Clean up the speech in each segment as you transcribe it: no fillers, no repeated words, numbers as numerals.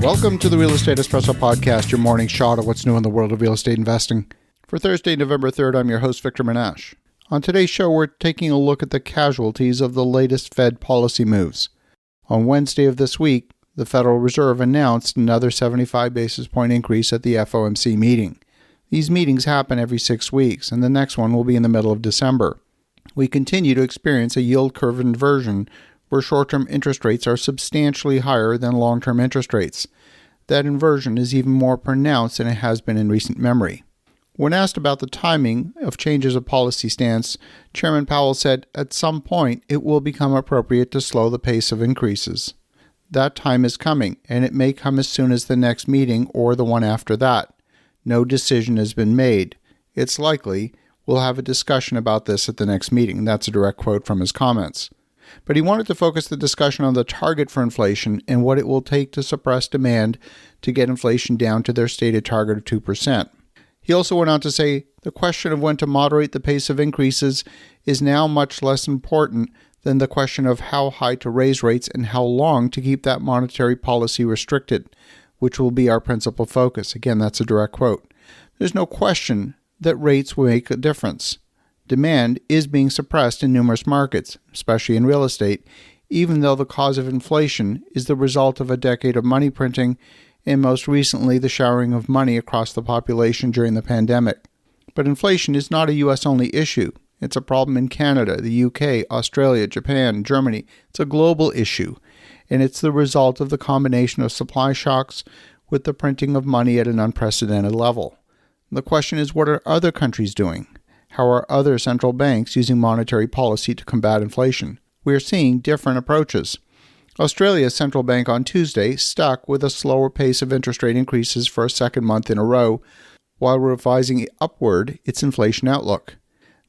Welcome to the Real Estate Espresso Podcast, your morning shot of what's new in the world of real estate investing. For Thursday, November 3rd, I'm your host, Victor Menashe. On today's show, we're taking a look at the casualties of the latest Fed policy moves. On Wednesday of this week, the Federal Reserve announced another 75 basis point increase at the FOMC meeting. These meetings happen every 6 weeks, and the next one will be in the middle of December. We continue to experience a yield curve inversion where short-term interest rates are substantially higher than long-term interest rates. That inversion is even more pronounced than it has been in recent memory. When asked about the timing of changes of policy stance, Chairman Powell said, "At some point, it will become appropriate to slow the pace of increases. That time is coming, and it may come as soon as the next meeting or the one after that. No decision has been made. It's likely we'll have a discussion about this at the next meeting." That's a direct quote from his comments. But he wanted to focus the discussion on the target for inflation and what it will take to suppress demand to get inflation down to their stated target of 2%. He also went on to say the question of when to moderate the pace of increases is now much less important than the question of how high to raise rates and how long to keep that monetary policy restricted, which will be our principal focus. Again, that's a direct quote. There's no question that rates will make a difference. Demand is being suppressed in numerous markets, especially in real estate, even though the cause of inflation is the result of a decade of money printing and most recently the showering of money across the population during the pandemic. But inflation is not a U.S.-only issue. It's a problem in Canada, the UK, Australia, Japan, Germany. It's a global issue, and it's the result of the combination of supply shocks with the printing of money at an unprecedented level. The question is, what are other countries doing? How are other central banks using monetary policy to combat inflation? We are seeing different approaches. Australia's central bank on Tuesday stuck with a slower pace of interest rate increases for a second month in a row, while revising upward its inflation outlook.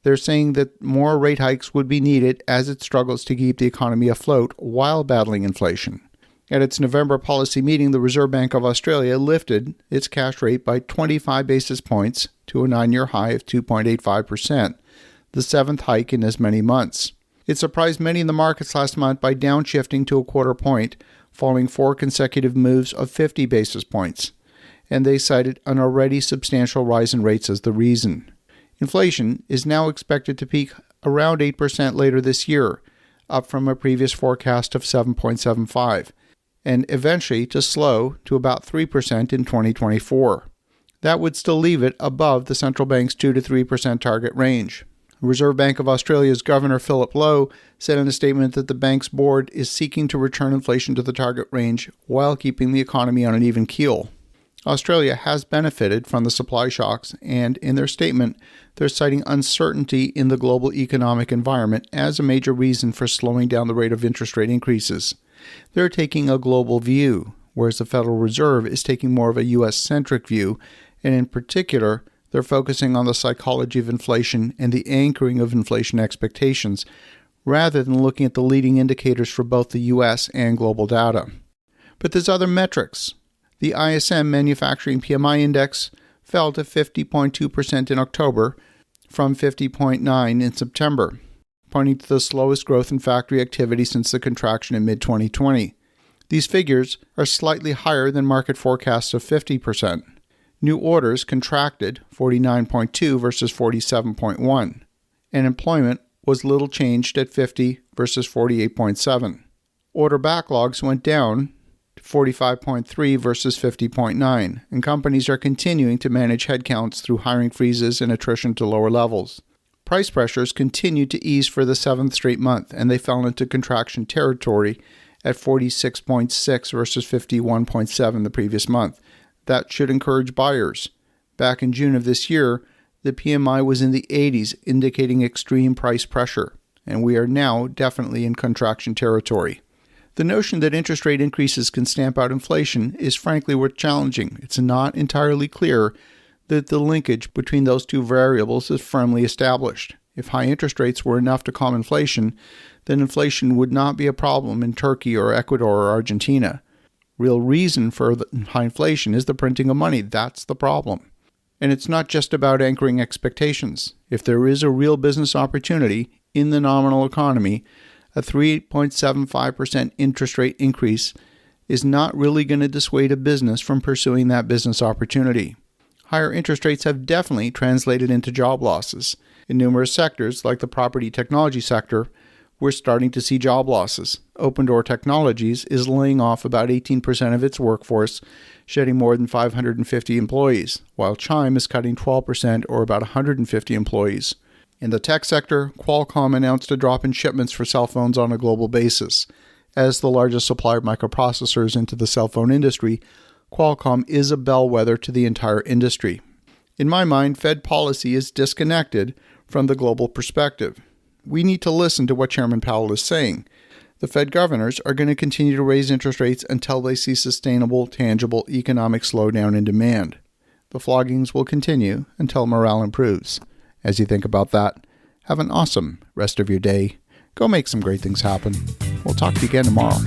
They're saying that more rate hikes would be needed as it struggles to keep the economy afloat while battling inflation. At its November policy meeting, the Reserve Bank of Australia lifted its cash rate by 25 basis points to a 9-year high of 2.85%, the seventh hike in as many months. It surprised many in the markets last month by downshifting to a quarter point, following 4 consecutive moves of 50 basis points, and they cited an already substantial rise in rates as the reason. Inflation is now expected to peak around 8% later this year, up from a previous forecast of 7.75%. and eventually to slow to about 3% in 2024. That would still leave it above the central bank's 2 to 3% target range. Reserve Bank of Australia's Governor Philip Lowe said in a statement that the bank's board is seeking to return inflation to the target range while keeping the economy on an even keel. Australia has benefited from the supply shocks, and in their statement, they're citing uncertainty in the global economic environment as a major reason for slowing down the rate of interest rate increases. They're taking a global view, whereas the Federal Reserve is taking more of a U.S.-centric view, and in particular, they're focusing on the psychology of inflation and the anchoring of inflation expectations, rather than looking at the leading indicators for both the U.S. and global data. But there's other metrics. The ISM Manufacturing PMI Index fell to 50.2% in October from 50.9% in September, pointing to the slowest growth in factory activity since the contraction in mid-2020. These figures are slightly higher than market forecasts of 50%. New orders contracted 49.2 versus 47.1, and employment was little changed at 50 versus 48.7. Order backlogs went down to 45.3 versus 50.9, and companies are continuing to manage headcounts through hiring freezes and attrition to lower levels. Price pressures continued to ease for the 7th straight month, and they fell into contraction territory at 46.6 versus 51.7 the previous month. That should encourage buyers. Back in June of this year, the PMI was in the 80s, indicating extreme price pressure, and we are now definitely in contraction territory. The notion that interest rate increases can stamp out inflation is frankly worth challenging. It's not entirely clear that the linkage between those two variables is firmly established. If high interest rates were enough to calm inflation, then inflation would not be a problem in Turkey or Ecuador or Argentina. Real reason for the high inflation is the printing of money. That's the problem. And it's not just about anchoring expectations. If there is a real business opportunity in the nominal economy, a 3.75% interest rate increase is not really going to dissuade a business from pursuing that business opportunity. Higher interest rates have definitely translated into job losses. In numerous sectors, like the property technology sector, we're starting to see job losses. Open Door Technologies is laying off about 18% of its workforce, shedding more than 550 employees, while Chime is cutting 12% or about 150 employees. In the tech sector, Qualcomm announced a drop in shipments for cell phones on a global basis. As the largest supplier of microprocessors into the cell phone industry, Qualcomm is a bellwether to the entire industry. In my mind, Fed policy is disconnected from the global perspective. We need to listen to what Chairman Powell is saying. The Fed governors are going to continue to raise interest rates until they see sustainable, tangible economic slowdown in demand. The floggings will continue until morale improves. As you think about that, have an awesome rest of your day. Go make some great things happen. We'll talk to you again tomorrow.